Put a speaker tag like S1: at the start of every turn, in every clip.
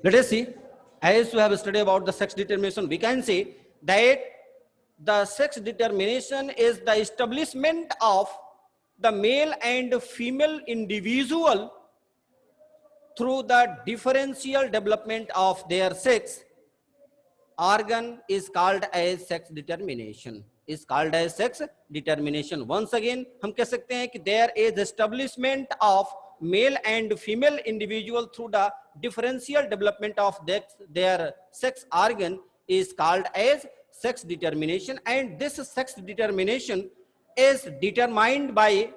S1: Let us see, as we have studied about the sex determination, we can say that the sex determination is the establishment of the male and female individual through the differential development of their sex organ is called as sex determination. Is called as sex determination. Once again हम कह सकते हैं कि there is establishment of male and female individual through the differential development of their sex organ is called as sex determination, and this sex determination is determined by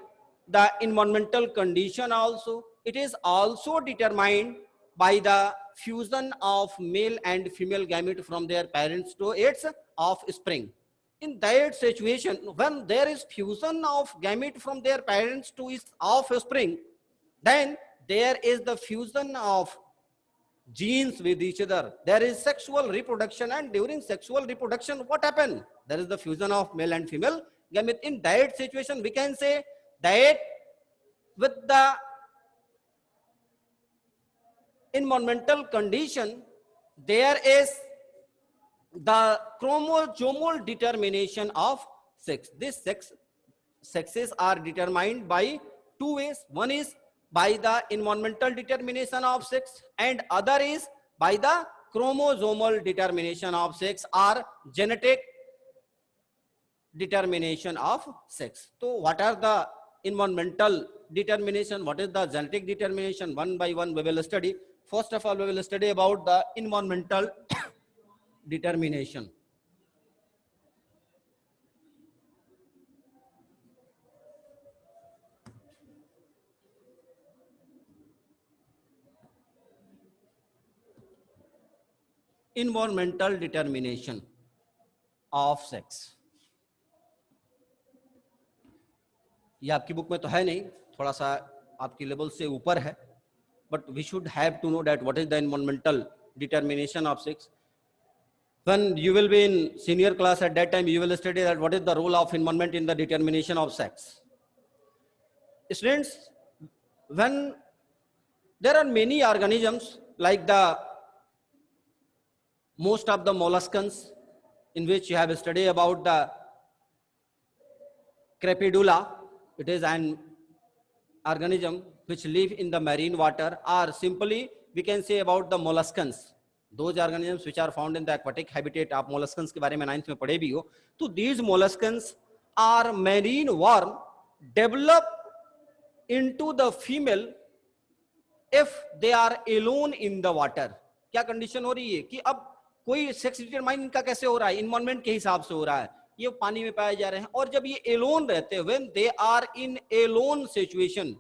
S1: the environmental condition also. It is also determined by the fusion of male and female gamete from their parents to its offspring. In that situation, when there is fusion of gamete from their parents to its offspring, then there is the fusion of genes with each other. There is sexual reproduction, and during sexual reproduction, what happens? There is the fusion of male and female gamete. In that situation, we can say that with the environmental condition, there is the chromosomal determination of sex. This sexes are determined by two ways. One is by the environmental determination of sex, and other is by the chromosomal determination of sex or genetic determination of sex. So what are the environmental determination? What is the genetic determination? One by one we will study. First of all, we will study about the environmental determination. Environmental determination of sex. ये आपकी book में तो है नहीं, थोड़ा सा आपकी level से ऊपर है, but we should have to know that what is the environmental determination of sex. When you will be in senior class, at that time you will study that what is the role of environment in the determination of sex. Students, when there are many organisms like the most of the molluscans, in which you have studied about the Crepidula, it is an organism which live in the marine water, or simply we can say about the molluscans, those organisms which are found in the aquatic habitat. आप molluscans के बारे में 9th में पढ़े भी हो. तो these molluscans are marine worm develop into the female if they are alone in the water. क्या कंडीशन हो रही है कि अब कोई सेक्स डिटरमाइन इनका कैसे हो रहा है? इन्वायरमेंट के हिसाब से हो रहा है. ये पानी में पाए जा रहे हैं, और जब ये एलोन रहते हैं, when they are in alone situation,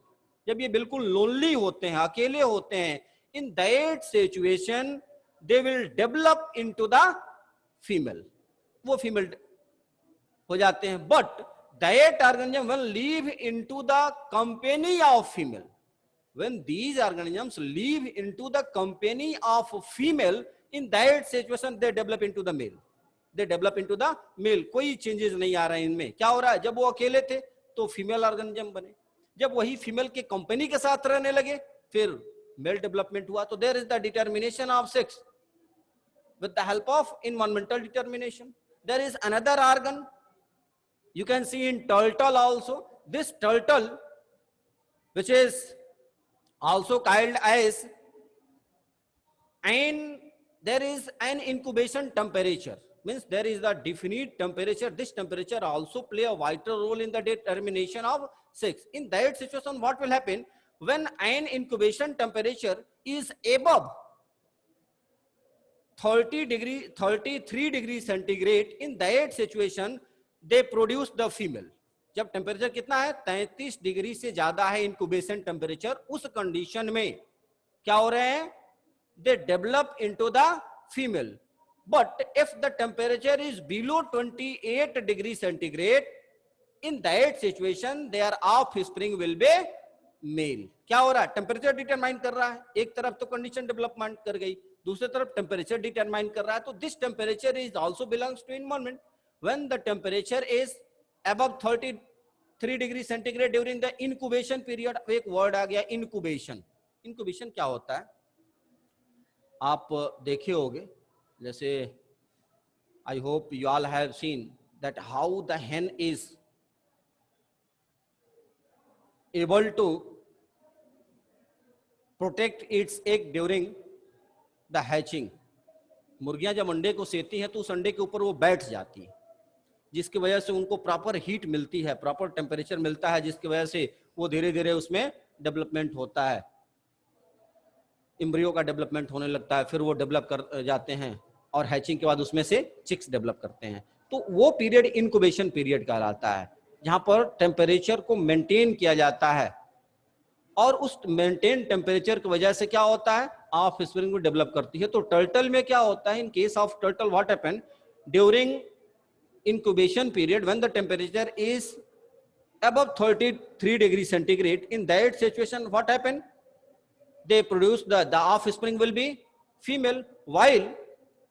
S1: जब ये बिल्कुल लोनली होते हैं, अकेले होते हैं, in that situation they will develop into the female, वो फीमेल हो जाते हैं. But that organism will live into the company of female. When these organisms live into the company of female, in that situation they develop into the male. They develop into the male. कोई changes नहीं आ रहे हैं इनमें. क्या हो रहा है? जब वो अकेले थे तो फीमेल ऑर्गेनिज्म बने, जब वही फीमेल के कंपनी के साथ रहने लगे फिर मेल डेवलपमेंट हुआ. तो there is the determination of sex with the help of environmental determination. There is another organ you can see in turtle also. This turtle, which is also called as, and there is an incubation temperature, means there is a definite temperature. This temperature also play a vital role in the determination of sex. In that situation, what will happen? When an incubation temperature is above 33 degrees centigrade, in that situation they produce the female. जब temperature कितना है? 33 degree से ज्यादा है incubation temperature, उस condition में क्या हो रहे हैं? They develop into the female. But if the temperature is below 28 degrees centigrade, in that situation their offspring will be male. क्या हो रहा है? टेम्परेचर डिटरमाइन कर रहा है. एक तरफ तो कंडीशन डेवलपमेंट कर गई, दूसरी तरफ टेम्परेचर डिटरमाइन कर रहा है. तो this temperature is also belongs to environment. When the temperature is above 33 degree centigrade during the incubation period. एक वर्ड आ गया इंक्यूबेशन. इंक्यूबेशन क्या होता है? आप देखे होंगे, जैसे I hope you all have seen that how the hen is able to protect its egg during the hatching. मुर्गियां जब अंडे को सेती हैं तो उस अंडे के ऊपर वो बैठ जाती है, जिसकी वजह से उनको प्रॉपर हीट मिलती है, प्रॉपर टेम्परेचर मिलता है, जिसकी वजह से वो धीरे धीरे उसमें डेवलपमेंट होता है, एम्ब्रियो का डेवलपमेंट होने लगता है, फिर वो डेवलप कर जाते हैं और हैचिंग के बाद उसमें से चिक्स डेवलप करते हैं। तो वो पीरियड इनक्यूबेशन पीरियड कहलाता है, जहां पर टेम्परेचर को मेंटेन किया जाता है, और उस मेंटेन टेम्परेचर की वजह से क्या होता है, ऑफ स्प्रिंग को डेवलप करती है। तो टर्टल में क्या होता है, in case of turtle what happen during incubation period when the temperature is above 33 degrees centigrade, in that situation what happen, they produce the offspring will be female, while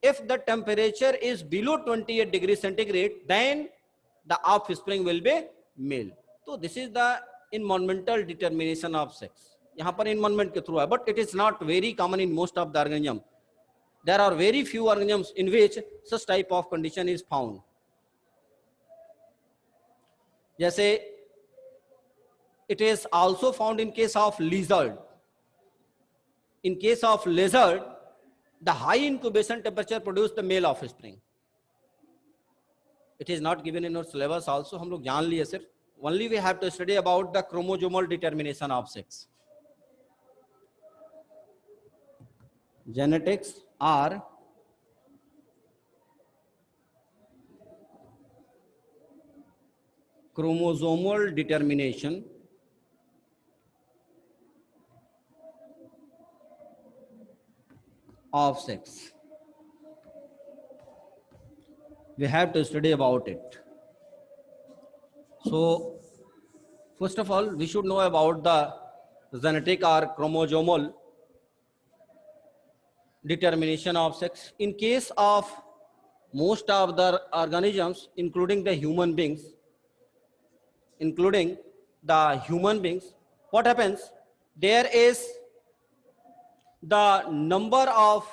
S1: if the temperature is below 28 degrees centigrade then the offspring will be male. So this is the environmental determination of sex, यहाँ पर environment के through है, but it is not very common in most of the organism. There are very few organisms in which such type of condition is found. जैसे it is also found in case of lizard. In case of lizard, the high incubation temperature produce the male offspring. It is not given in our syllabus also, हम लोग जान लिए सिर्फ. Only we have to study about the chromosomal determination of sex. Genetics are chromosomal determination of sex. We have to study about it. So first of all, we should know about the genetic or chromosomal determination of sex. In case of most of the organisms, including the human beings, what happens, there is the number of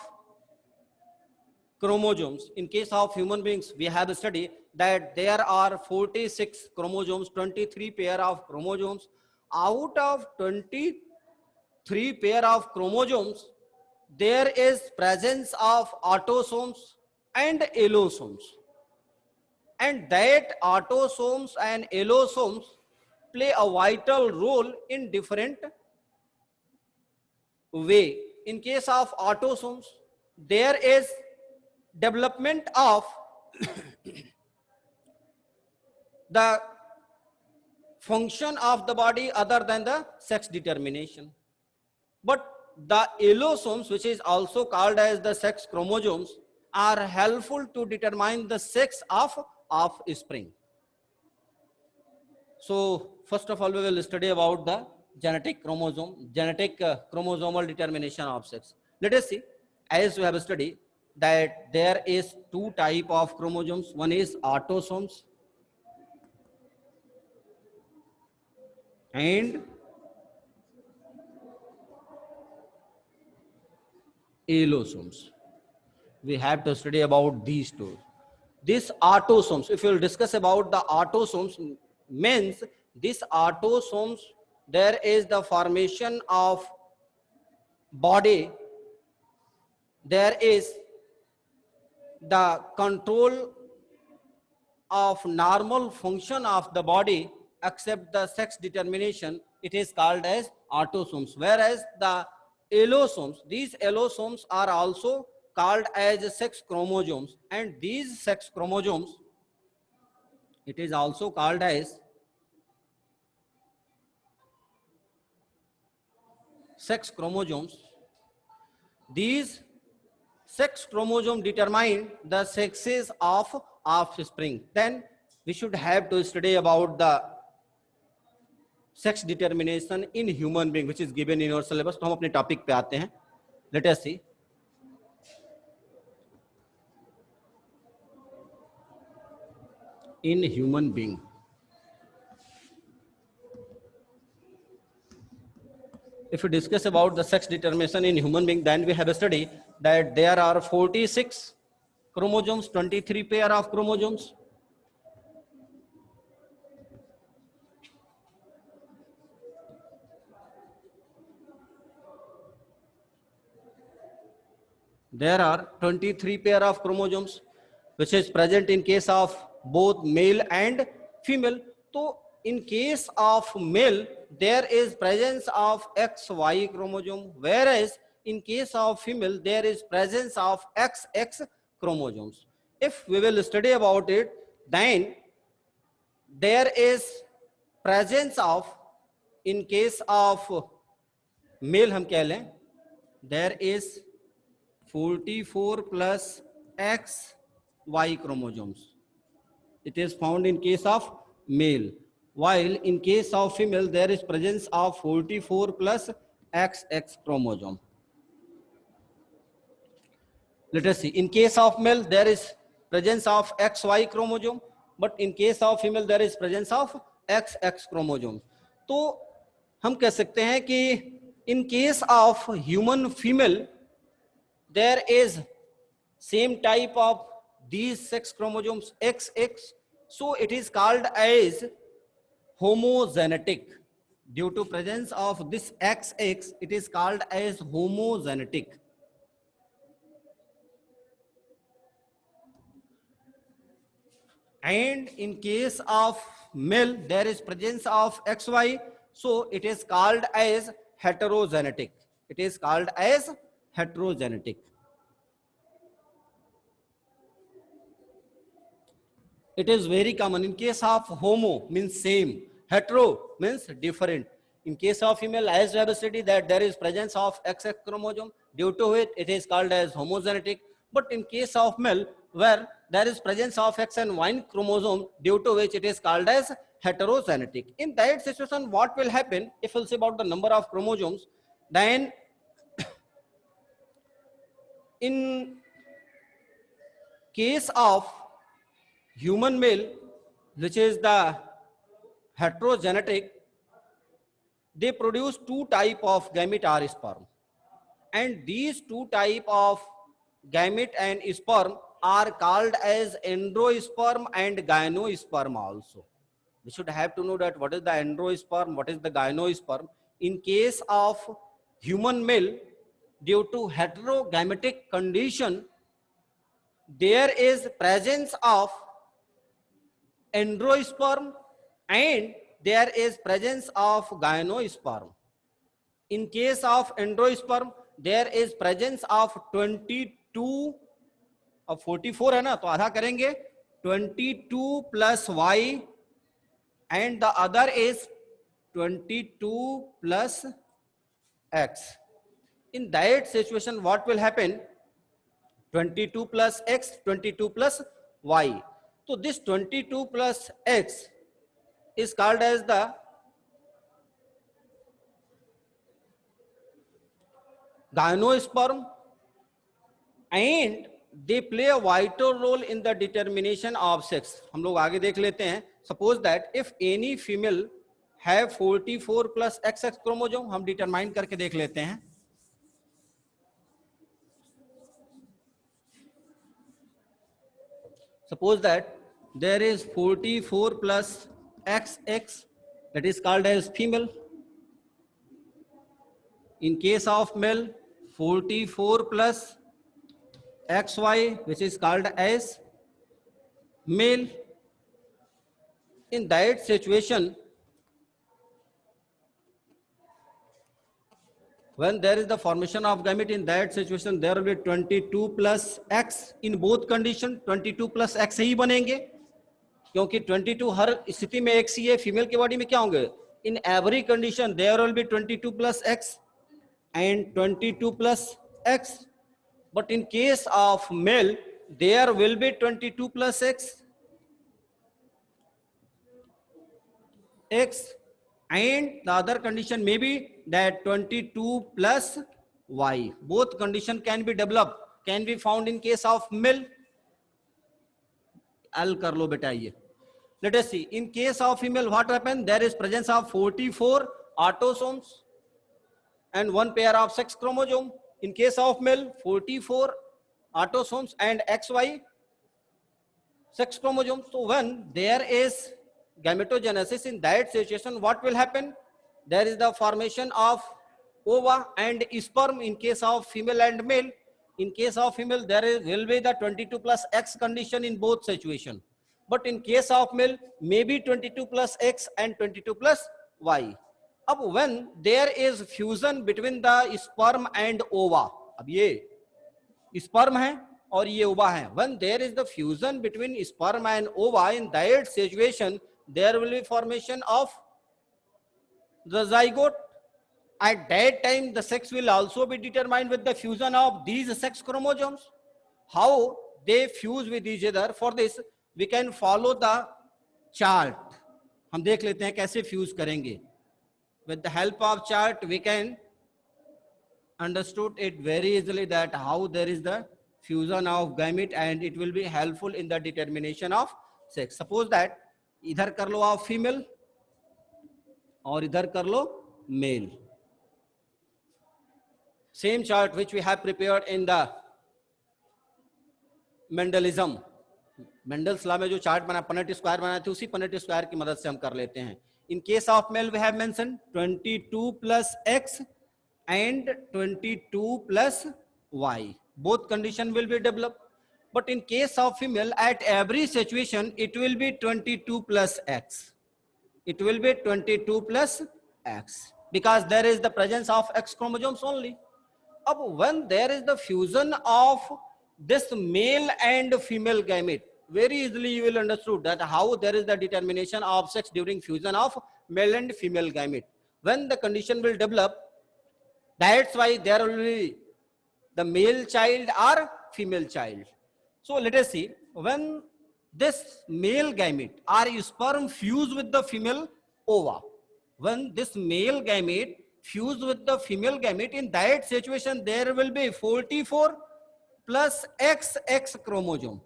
S1: chromosomes. In case of human beings, we have studied that there are 46 chromosomes, 23 pair of chromosomes. Out of 23 pair of chromosomes, there is presence of autosomes and allosomes, and that autosomes and allosomes play a vital role in different way. In case of autosomes, there is development of the function of the body other than the sex determination. But the allosomes, which is also called as the sex chromosomes, are helpful to determine the sex of offspring. So first of all, we will study about the genetic chromosomal determination of sex. Let us see, as we have studied that there is two type of chromosomes. One is autosomes and allosomes. We have to study about these two. These autosomes, if you will discuss about the autosomes, means these autosomes, there is the formation of body, there is the control of normal function of the body except the sex determination, it is called as autosomes. Whereas the allosomes, these allosomes are also called as sex chromosomes, and these sex chromosomes, it is also called as sex chromosomes. These sex chromosomes determine the sexes of offspring. Then we should have to study about the sex determination in human being, which is given in our syllabus. तो हम अपने topic पे आते हैं. Let us see. In human being, if we discuss about the sex determination in human being, then we have a study that there are 46 chromosomes, 23 pair of chromosomes. There are 23 pair of chromosomes which is present in case of both male and female. So in case of male, there is presence of XY chromosome, whereas in case of female, there is presence of XX chromosomes. If we will study about it, then there is presence of, in case of male हम कह लें, there is 44 plus XY chromosomes. It is found in case of male, while in case of female there is presence of 44 plus XX chromosome. Let us see. In case of male there is presence of XY chromosome, but in case of female there is presence of XX chromosome. तो हम कह सकते हैं कि in case of human female there is same type of these sex chromosomes XX, so it is called as homogenetic. Due to presence of this XX, it is called as homogenetic. And in case of male there is presence of XY, so it is called as heterogenetic. It is called as heterogenetic. It is very common. In case of homo means same, hetero means different. In case of female, as we have studied that there is presence of XX chromosome, due to it, it is called as homogenetic. But in case of male, where there is presence of X and Y chromosome, due to which it is called as heterogenetic. In that situation, what will happen if we'll say about the number of chromosomes, then in case of human male, which is the heterogenetic, they produce two type of gamete or sperm, and these two type of gamete and sperm are called as androsperm and gynosperm also. We should have to know that what is the androsperm, what is the gynosperm. In case of human male, due to heterogametic condition, there is presence of androsperm and there is presence of gynosperm. In case of androsperm, there is presence of 22, अब 44 है ना, तो आधा करेंगे 22 plus Y and the other is 22 plus X. In that situation, what will happen? 22 plus X, 22 plus Y. So this 22 plus X is called as the gynosperm, and they play a vital role in the determination of sex. हम लोग आगे देख लेते हैं. Suppose that if any female have 44 plus XX chromosome, हम determine करके देख लेते हैं. Suppose that there is 44 plus XX, that is called as female. In case of male, 44 plus XY, which is called as male. In that situation, when there is the formation of gamete, in that situation there will be 22 plus X. In both condition 22 plus X ही बनेंगे, क्योंकि 22 हर स्थिति में X ही है. Female के body में क्या होंगे? In every condition there will be 22 plus X and 22 plus X. But in case of male, there will be 22 plus X, and the other condition may be that 22 plus Y. Both condition can be developed, can be found in case of male. I'll kar lo beta ye. Let us see. In case of female, what happened? There is presence of 44 autosomes and one pair of sex chromosome. In case of male, 44 autosomes and XY sex chromosomes. So when there is gametogenesis, in that situation, what will happen? There is the formation of ova and sperm in case of female and male. In case of female, will be the 22 plus X condition in both situations. But in case of male, maybe 22 plus X and 22 plus Y. अब when there is fusion between the sperm and ova, अब ये sperm है और ये ova है. When there is the fusion between sperm and ova, in that situation, there will be formation of the zygote. At that time, the sex will also be determined with the fusion of these sex chromosomes. How they fuse with each other, for this we can follow the chart. हम देख लेते हैं कैसे fuse करेंगे. With the help of chart, we can understood it very easily that how there is the fusion of gamete and it will be helpful in the determination of sex. Suppose that इधर कर लो आप female और इधर कर लो male. Same chart which we have prepared in the Mendelism. Mendel's law में जो chart बना Punnett square बनाए थे उसी Punnett square की मदद से हम कर लेते हैं. In case of male, we have mentioned 22 plus X and 22 plus Y. Both condition will be developed. But in case of female, at every situation, it will be 22 plus X. It will be 22 plus X. Because there is the presence of X chromosomes only. When there is the fusion of this male and female gamete, very easily you will understood that how there is the determination of sex during fusion of male and female gamete. When the condition will develop, that's why there will be the male child or female child. So let us see, when this male gamete or sperm fuse with the female ova, when this male gamete fuse with the female gamete, in that situation there will be 44 plus XX chromosome.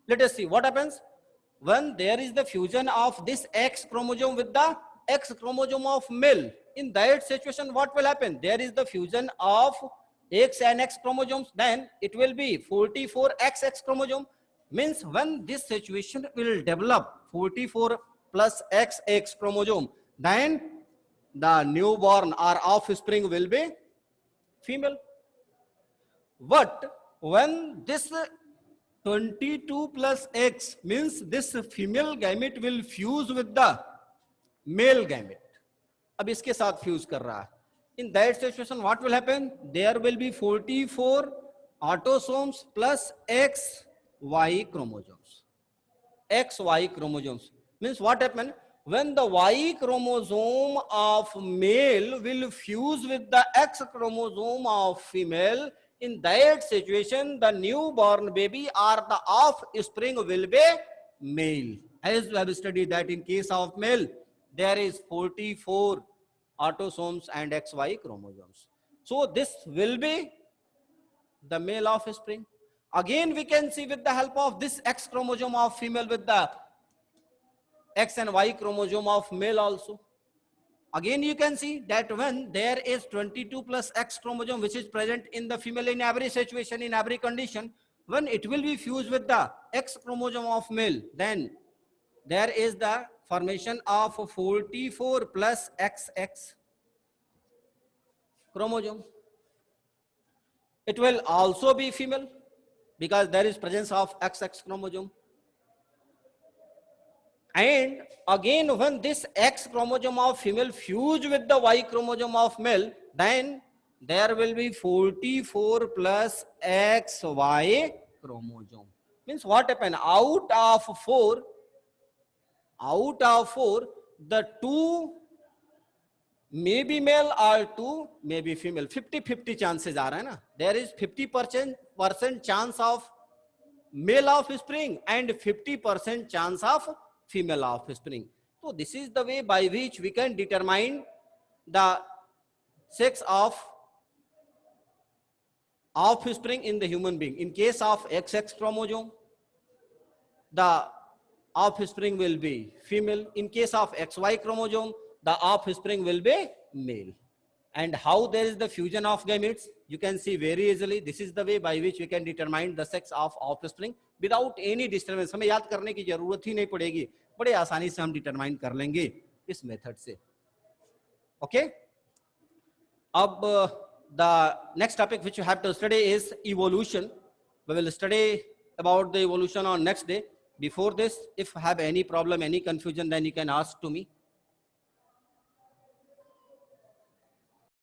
S1: Let us see what happens when there is the fusion of this X chromosome with the X chromosome of male. In that situation, what will happen? There is the fusion of X and X chromosomes, then it will be 44 XX chromosome. Means when this situation will develop 44 plus XX chromosome, then the newborn or offspring will be female. But when this 22 plus X means this female gamete will fuse with the male gamete. अब इसके साथ fuse कर रहा है. In that situation, what will happen? There will be 44 autosomes plus XY chromosomes. XY chromosomes means what happened? When the Y chromosome of male will fuse with the X chromosome of female, in that situation, the newborn baby or the offspring will be male. As we have studied that in case of male, there is 44 autosomes and XY chromosomes. So this will be the male offspring. Again, we can see with the help of this X chromosome of female with the X and Y chromosome of male also. Again, you can see that when there is 22 plus X chromosome which is present in the female in every situation, in every condition, when it will be fused with the X chromosome of male, then there is the formation of 44 plus XX chromosome. It will also be female because there is presence of XX chromosome. And again, when this X chromosome of female fuse with the Y chromosome of male, then there will be 44 plus XY chromosome. Means what happened? Out of four, the two may be male or two may be female. 50-50 chances are hai na? There is 50% chance of male offspring and 50% chance of female offspring. So this is the way by which we can determine the sex of offspring in the human being. In case of XX chromosome, the offspring will be female. In case of XY chromosome, the offspring will be male. And how there is the fusion of gametes? you can see very easily. This is the way by which we can determine the sex of offspring without any disturbance. हमें याद करने की जरूरत ही नहीं पड़ेगी, बड़े आसानी से हम डिटरमाइन कर लेंगे इस मेथड से. ओके, अब the next topic which you have to study is evolution. We will study about the evolution on next day. Before this, if you have any problem, any confusion, then you can ask to me.